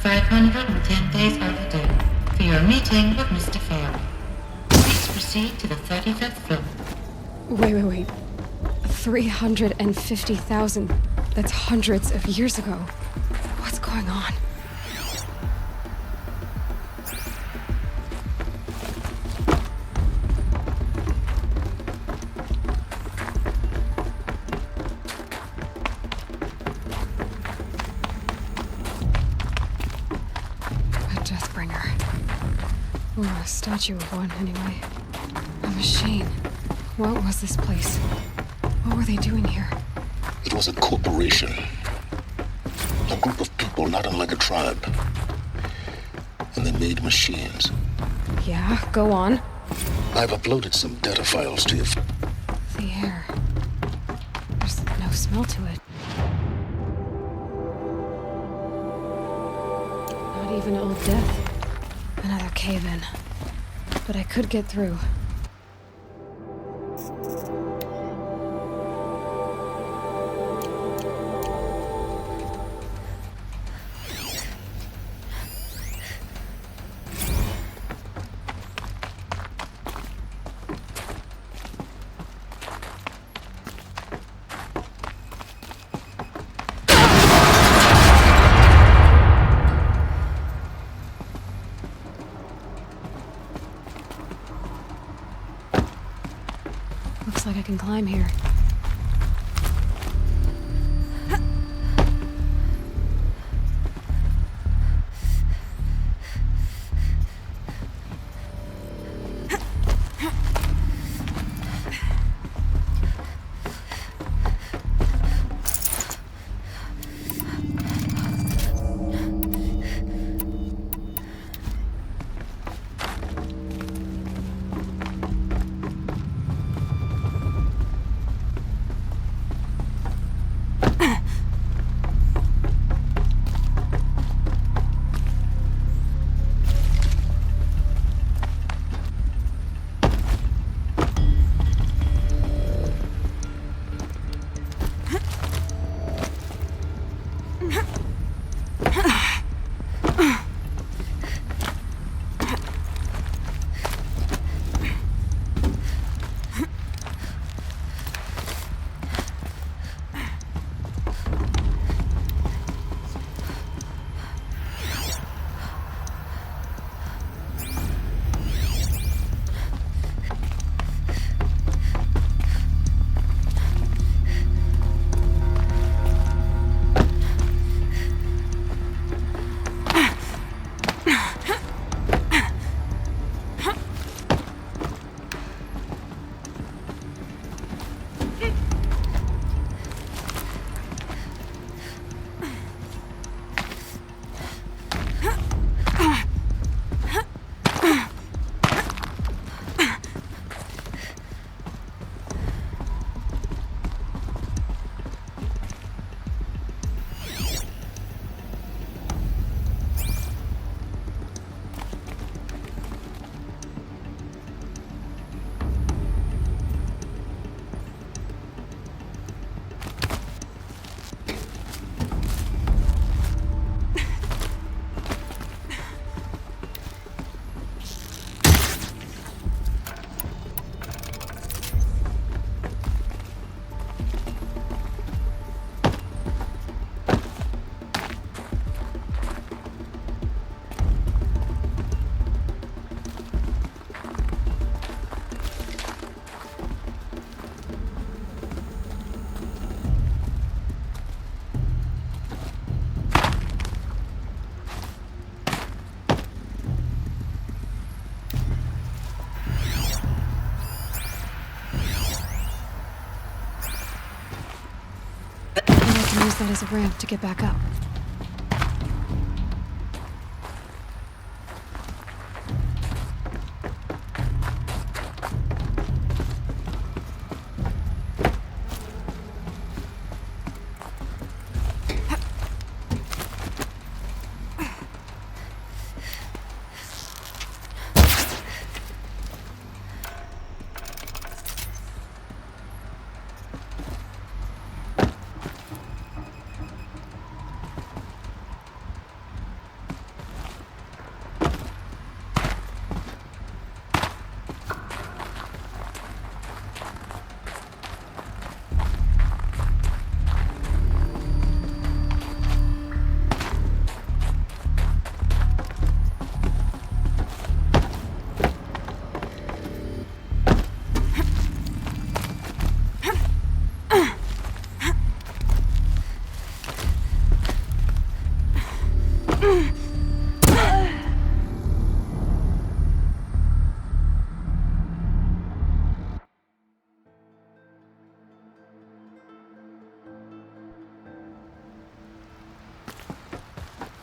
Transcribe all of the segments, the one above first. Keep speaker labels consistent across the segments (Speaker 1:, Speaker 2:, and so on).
Speaker 1: 510 days overdue for your meeting with Mr. Fair. Please proceed to the 35th floor.
Speaker 2: Wait. 350,000. That's hundreds of years ago. What's going on? A Deathbringer. Or a statue of one, anyway. A machine. What was this place? What were they doing here?
Speaker 3: It was a corporation. A group of people not unlike a tribe. And they made machines.
Speaker 2: Yeah, go on.
Speaker 3: I've uploaded some data files to you.
Speaker 2: The air. There's no smell to it. Not even Old Death. Another cave-in. But I could get through. Looks like I can climb here. Use that as a ramp to get back up.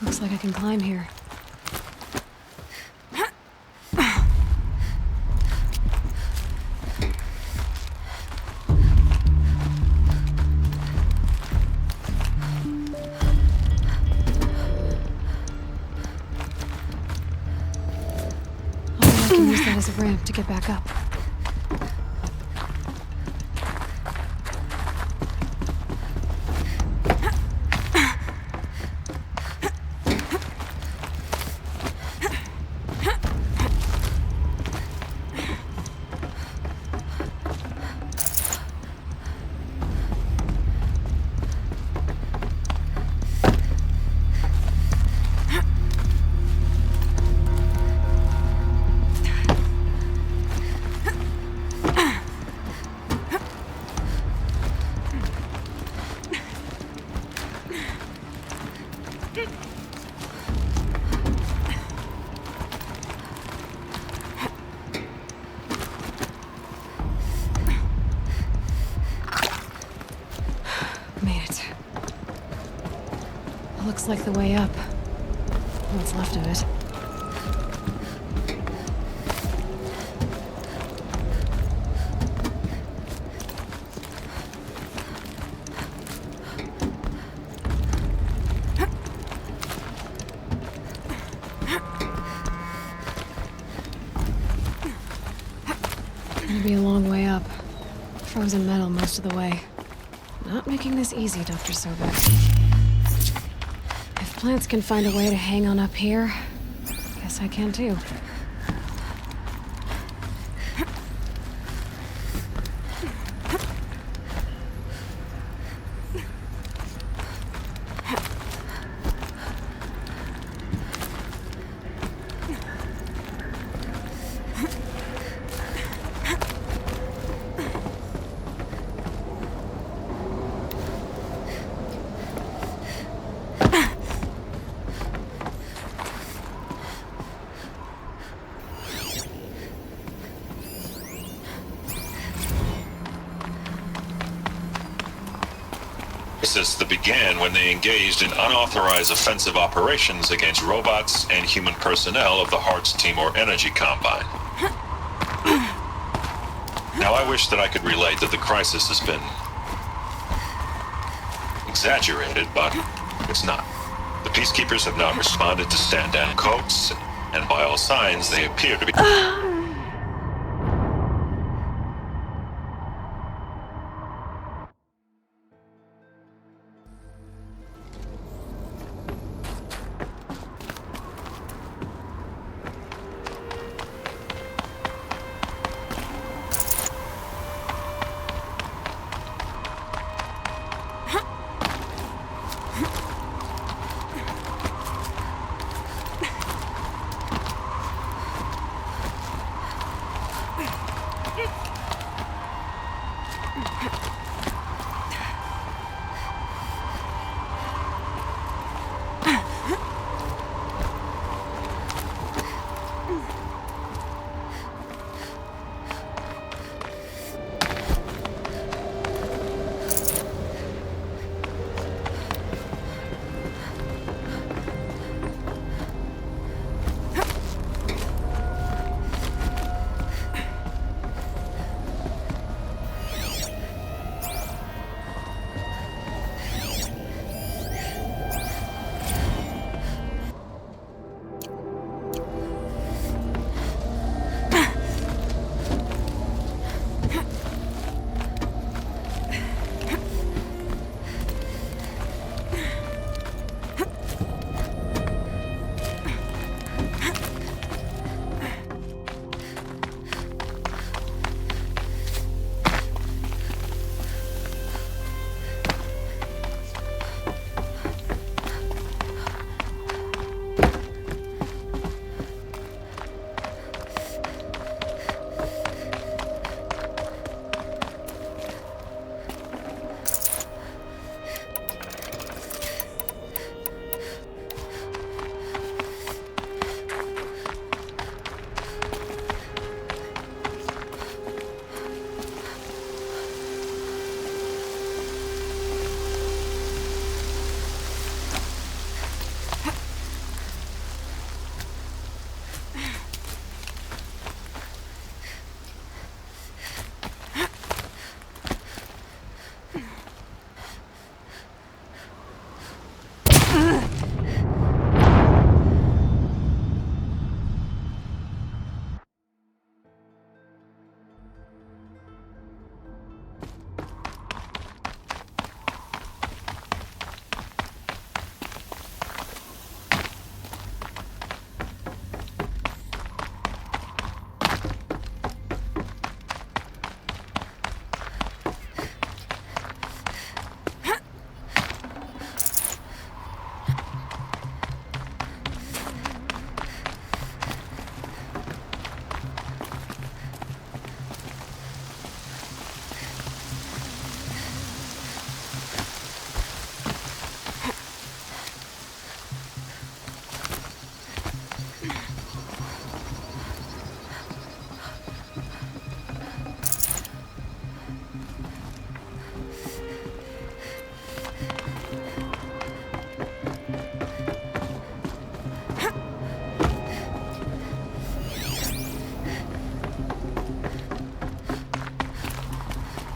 Speaker 2: Looks like I can climb here. I can use that as a ramp to get back up. Made it. Looks like the way up. What's left of it. Gonna be a long way up. Frozen metal most of the way. Not making this easy, Dr. Sobek. If plants can find a way to hang on up here, guess I can too.
Speaker 4: That began when they engaged in unauthorized offensive operations against robots and human personnel of the Hearts Timor Energy Combine. Now, I wish that I could relate that the crisis has been exaggerated, but it's not. The peacekeepers have not responded to stand-down codes, and by all signs, they appear to be...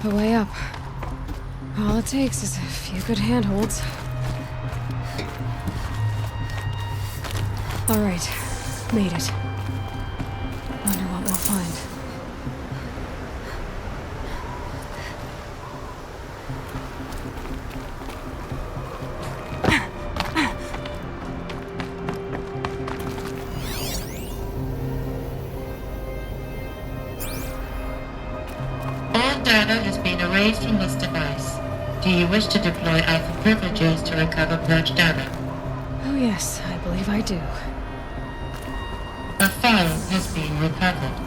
Speaker 2: The way up. All it takes is a few good handholds. All right, made it. Wonder what we'll find.
Speaker 1: All data has been erased from this device. Do you wish to deploy Alpha privileges to recover purged data?
Speaker 2: Oh yes, I believe I do.
Speaker 1: A file has been recovered.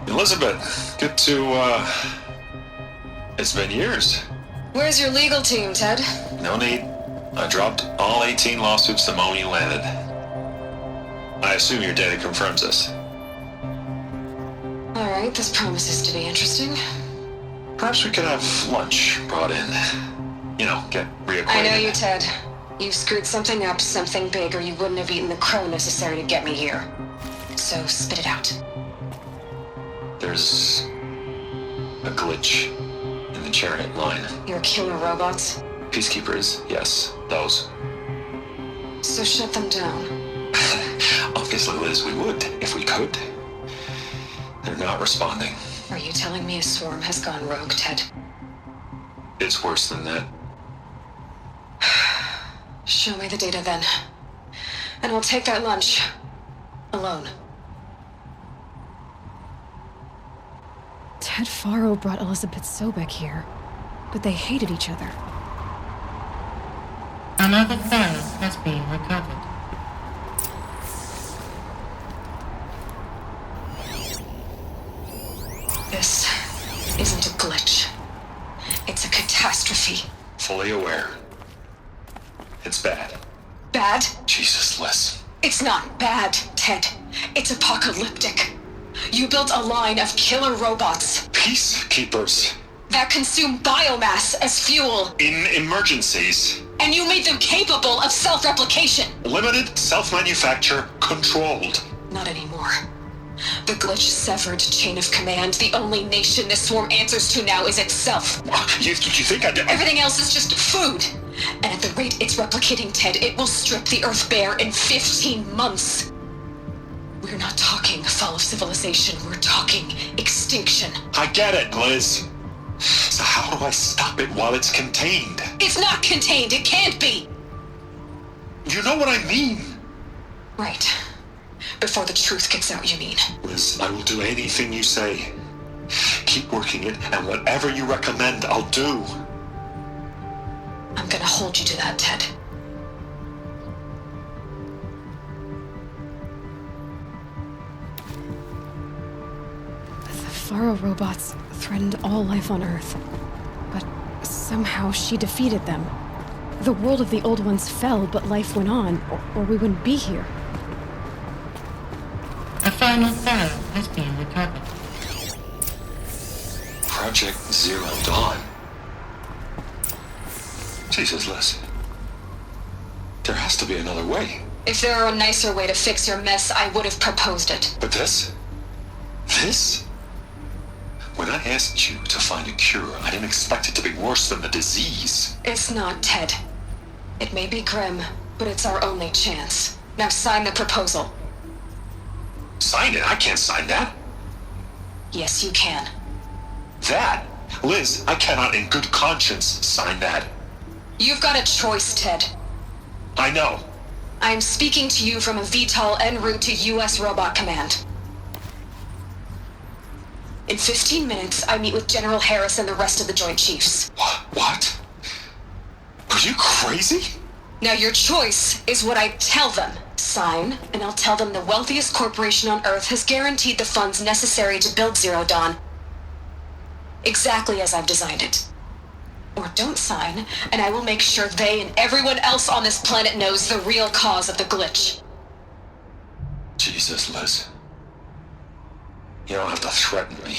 Speaker 4: Elizabeth, good to, it's been years.
Speaker 2: Where's your legal team, Ted?
Speaker 4: No need. I dropped all 18 lawsuits the moment you landed. I assume your data confirms this.
Speaker 2: All right, this promises to be interesting.
Speaker 4: Perhaps we could have lunch brought in. You know, get reacquainted.
Speaker 2: I know you, Ted. You've screwed something up, something big, or you wouldn't have eaten the crow necessary to get me here. So spit it out.
Speaker 4: There's a glitch in the chariot line.
Speaker 2: Your killer robots?
Speaker 4: Peacekeepers, yes, those.
Speaker 2: So shut them down.
Speaker 4: Obviously, Liz, we would, if we could. They're not responding.
Speaker 2: Are you telling me a swarm has gone rogue, Ted?
Speaker 4: It's worse than that.
Speaker 2: Show me the data then. And I'll take that lunch. Alone. Ted Faro brought Elizabeth Sobek here, but they hated each other.
Speaker 1: Another file has been recovered.
Speaker 2: This isn't a glitch. It's a catastrophe.
Speaker 4: Fully aware. It's bad.
Speaker 2: Bad?
Speaker 4: Jesus, Liz.
Speaker 2: It's not bad, Ted. It's apocalyptic. You built a line of killer robots
Speaker 4: Peacekeepers.
Speaker 2: that consume biomass as fuel,
Speaker 4: In emergencies.
Speaker 2: and you made them capable of self-replication.
Speaker 4: Limited, self-manufacture, controlled.
Speaker 2: Not anymore. The glitch severed chain of command. The only nation this swarm answers to now is itself.
Speaker 4: You think I...
Speaker 2: Everything else is just food. And at the rate it's replicating, Ted, it will strip the Earth bare in 15 months. We're not talking fall of civilization. We're talking extinction.
Speaker 4: I get it, Liz. So how do I stop it while it's contained?
Speaker 2: It's not contained. It can't be.
Speaker 4: You know what I mean.
Speaker 2: Right. Before the truth gets out, you mean?
Speaker 4: Liz, I will do anything you say. Keep working it, and whatever you recommend, I'll do.
Speaker 2: I'm gonna hold you to that, Ted. The Faro robots threatened all life on Earth. But somehow she defeated them. The world of the old ones fell, but life went on, or we wouldn't be here.
Speaker 1: A final file has been recovered.
Speaker 4: Project Zero Dawn. Jesus, Liz. There has to be another way.
Speaker 2: If there were a nicer way to fix your mess, I would have proposed it.
Speaker 4: But this? This? When I asked you to find a cure, I didn't expect it to be worse than the disease.
Speaker 2: It's not, Ted. It may be grim, but it's our only chance. Now sign the proposal.
Speaker 4: Sign it? I can't sign that.
Speaker 2: Yes, you can.
Speaker 4: That? Liz, I cannot in good conscience sign that.
Speaker 2: You've got a choice, Ted.
Speaker 4: I know.
Speaker 2: I am speaking to you from a VTOL en route to U.S. Robot Command. In 15 minutes, I meet with General Harris and the rest of the Joint Chiefs.
Speaker 4: What? Are you crazy?
Speaker 2: Now your choice is what I tell them. Sign, and I'll tell them the wealthiest corporation on Earth has guaranteed the funds necessary to build Zero Dawn. Exactly as I've designed it. Or don't sign, and I will make sure they and everyone else on this planet knows the real cause of the glitch.
Speaker 4: Jesus, Liz. You don't have to threaten me.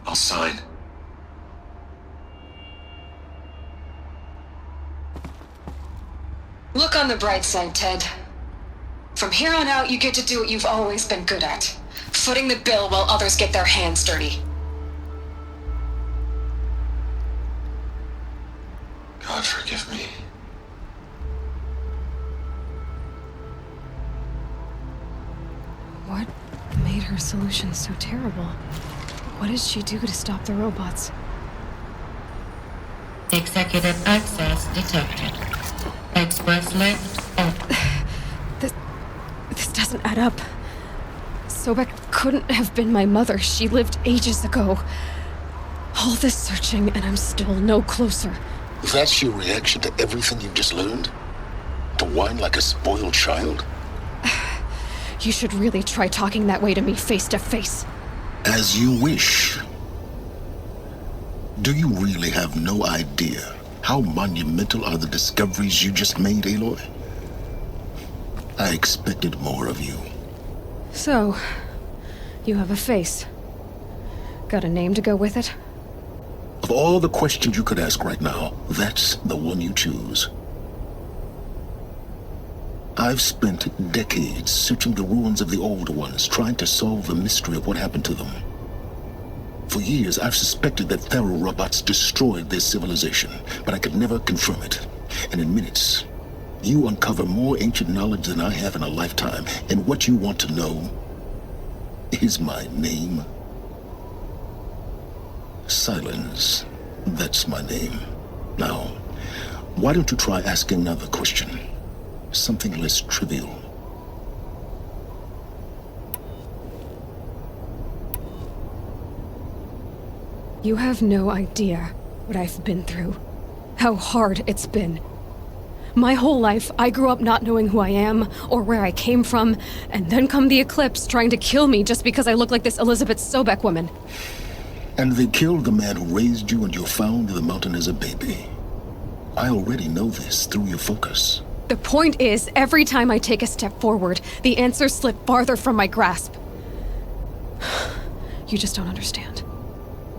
Speaker 4: I'll sign.
Speaker 2: Look on the bright side, Ted. From here on out, you get to do what you've always been good at. Footing the bill while others get their hands dirty.
Speaker 3: God forgive me.
Speaker 5: What made her solution so terrible? What did she do to stop the robots?
Speaker 1: Executive access detected. Express left open.
Speaker 5: This doesn't add up. Sobek couldn't have been my mother. She lived ages ago. All this searching, and I'm still no closer.
Speaker 3: That's your reaction to everything you've just learned? To whine like a spoiled child?
Speaker 5: You should really try talking that way to me face to face.
Speaker 3: As you wish. Do you really have no idea how monumental are the discoveries you just made, Aloy? I expected more of you.
Speaker 5: So, you have a face. Got a name to go with it?
Speaker 3: Of all the questions you could ask right now, that's the one you choose. I've spent decades searching the ruins of the old ones, trying to solve the mystery of what happened to them. For years, I've suspected that Tharo robots destroyed their civilization, but I could never confirm it. And in minutes, you uncover more ancient knowledge than I have in a lifetime, and what you want to know is my name. Silence. That's my name. Now, why don't you try asking another question? Something less trivial.
Speaker 5: You have no idea what I've been through. How hard it's been. My whole life, I grew up not knowing who I am or where I came from, and then come the Eclipse trying to kill me just because I look like this Elizabeth Sobek woman.
Speaker 3: And they killed the man who raised you and you found in the mountain as a baby. I already know this through your focus.
Speaker 5: The point is, every time I take a step forward, the answers slip farther from my grasp. You just don't understand.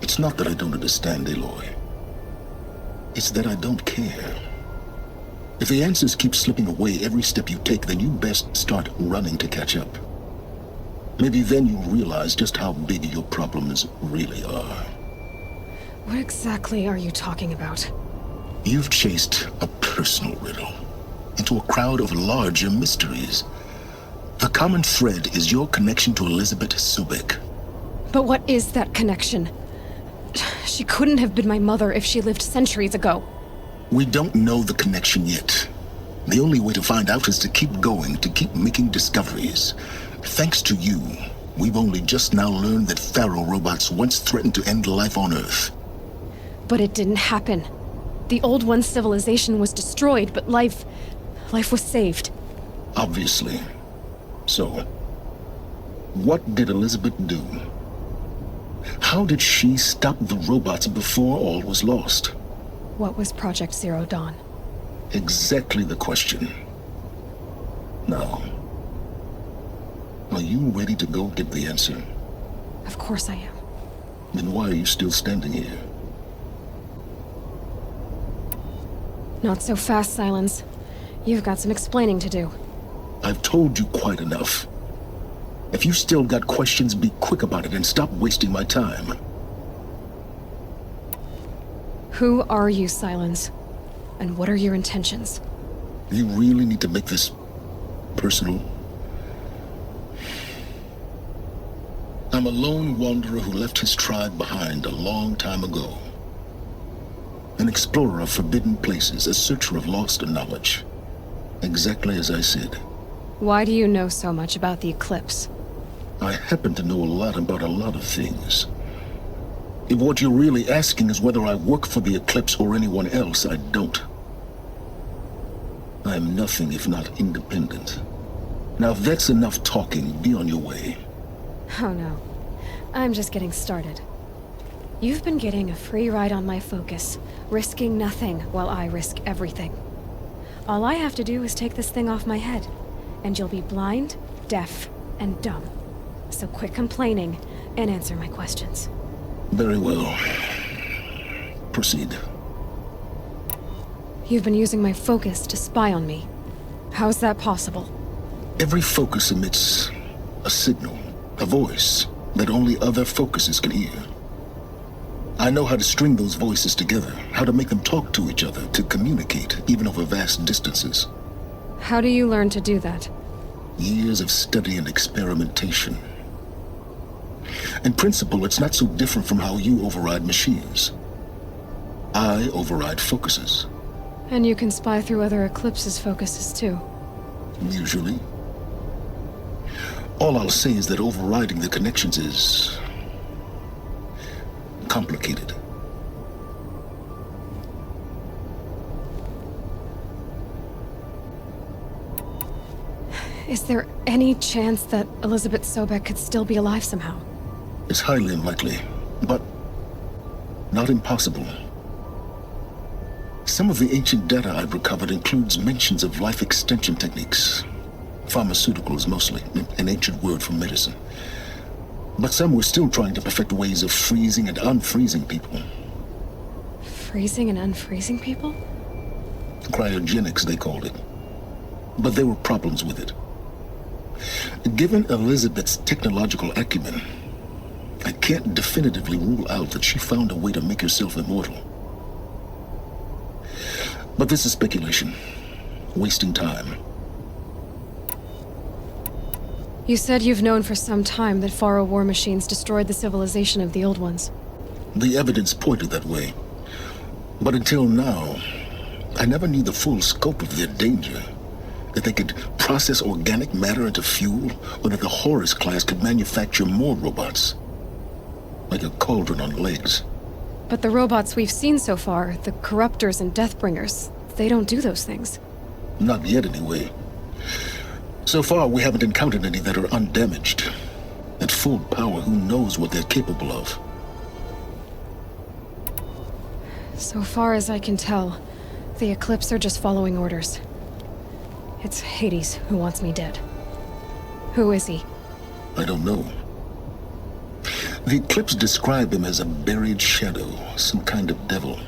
Speaker 3: It's not that I don't understand, Aloy. It's that I don't care. If the answers keep slipping away every step you take, then you best start running to catch up. Maybe then you'll realize just how big your problems really are.
Speaker 5: What exactly are you talking about?
Speaker 3: You've chased a personal riddle into a crowd of larger mysteries. The common thread is your connection to Elizabeth Sobek.
Speaker 5: But what is that connection? She couldn't have been my mother if she lived centuries ago.
Speaker 3: We don't know the connection yet. The only way to find out is to keep going, to keep making discoveries. Thanks to you, we've only just now learned that Tharo robots once threatened to end life on Earth.
Speaker 5: But it didn't happen. The old one's civilization was destroyed, but life was saved.
Speaker 3: Obviously. So, what did Elizabeth do? How did she stop the robots before all was lost?
Speaker 5: What was Project Zero Dawn?
Speaker 3: Exactly the question. Now, are you ready to go get the answer?
Speaker 5: Of course I am.
Speaker 3: Then why are you still standing here?
Speaker 5: Not so fast, Silence. You've got some explaining to do.
Speaker 3: I've told you quite enough. If you've still got questions, be quick about it and stop wasting my time.
Speaker 5: Who are you, Silence? And what are your intentions?
Speaker 3: You really need to make this personal? I'm a lone wanderer who left his tribe behind a long time ago. An explorer of forbidden places, a searcher of lost knowledge. Exactly as I said.
Speaker 5: Why do you know so much about the Eclipse?
Speaker 3: I happen to know a lot about a lot of things. If what you're really asking is whether I work for the Eclipse or anyone else, I don't. I am nothing if not independent. Now if that's enough talking, be on your way.
Speaker 5: Oh no. I'm just getting started. You've been getting a free ride on my focus, risking nothing while I risk everything. All I have to do is take this thing off my head, and you'll be blind, deaf, and dumb. So quit complaining and answer my questions.
Speaker 3: Very well. Proceed.
Speaker 5: You've been using my focus to spy on me. How's that possible?
Speaker 3: Every focus emits a signal, a voice that only other focuses can hear. I know how to string those voices together, how to make them talk to each other, to communicate, even over vast distances.
Speaker 5: How do you learn to do that?
Speaker 3: Years of study and experimentation. In principle, it's not so different from how you override machines. I override focuses.
Speaker 5: And you can spy through other Eclipse's focuses too.
Speaker 3: Usually. All I'll say is that overriding the connections is complicated.
Speaker 5: Is there any chance that Elizabeth Sobek could still be alive somehow?
Speaker 3: It's highly unlikely, but not impossible. Some of the ancient data I've recovered includes mentions of life extension techniques. Pharmaceuticals mostly, an ancient word for medicine. But some were still trying to perfect ways of freezing and unfreezing people.
Speaker 5: Freezing and unfreezing people?
Speaker 3: Cryogenics, they called it. But there were problems with it. Given Elizabeth's technological acumen, I can't definitively rule out that she found a way to make herself immortal. But this is speculation. Wasting time.
Speaker 5: You said you've known for some time that Faro war machines destroyed the civilization of the old ones.
Speaker 3: The evidence pointed that way. But until now, I never knew the full scope of their danger. That they could process organic matter into fuel, or that the Horus class could manufacture more robots. Like a cauldron on legs.
Speaker 5: But the robots we've seen so far, the Corruptors and Deathbringers, they don't do those things.
Speaker 3: Not yet, anyway. So far, we haven't encountered any that are undamaged. At full power, who knows what they're capable of?
Speaker 5: So far as I can tell, the Eclipse are just following orders. It's Hades who wants me dead. Who is he?
Speaker 3: I don't know. The Eclipse describe him as a buried shadow, some kind of devil.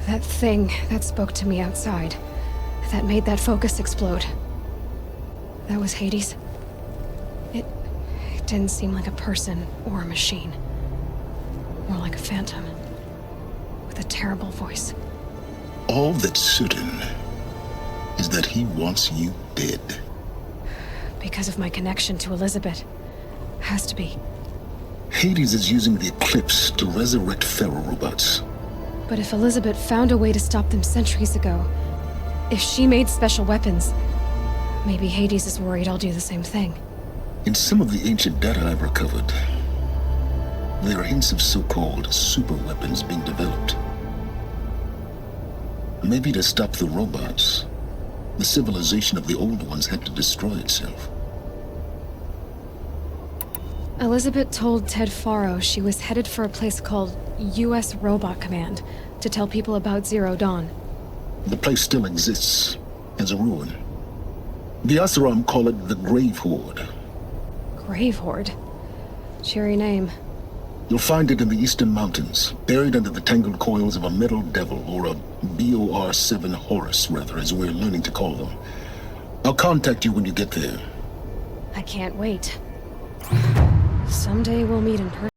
Speaker 5: That thing that spoke to me outside, that made that focus explode. That was Hades. It didn't seem like a person or a machine. More like a phantom. With a terrible voice.
Speaker 3: All that's certain is that he wants you dead.
Speaker 5: Because of my connection to Elizabeth. Has to be.
Speaker 3: Hades is using the Eclipse to resurrect ferrorobots.
Speaker 5: But if Elizabeth found a way to stop them centuries ago, if she made special weapons, maybe Hades is worried I'll do the same thing.
Speaker 3: In some of the ancient data I've recovered, there are hints of so-called super weapons being developed. Maybe to stop the robots, the civilization of the old ones had to destroy itself.
Speaker 5: Elizabeth told Ted Faro she was headed for a place called U.S. Robot Command to tell people about Zero Dawn.
Speaker 3: The place still exists as a ruin. The Asaram call it the Grave Horde.
Speaker 5: Grave Horde? Cheery name.
Speaker 3: You'll find it in the eastern mountains, buried under the tangled coils of a metal devil, or a BOR-7 Horus, rather, as we're learning to call them. I'll contact you when you get there.
Speaker 5: I can't wait. Someday we'll meet in person.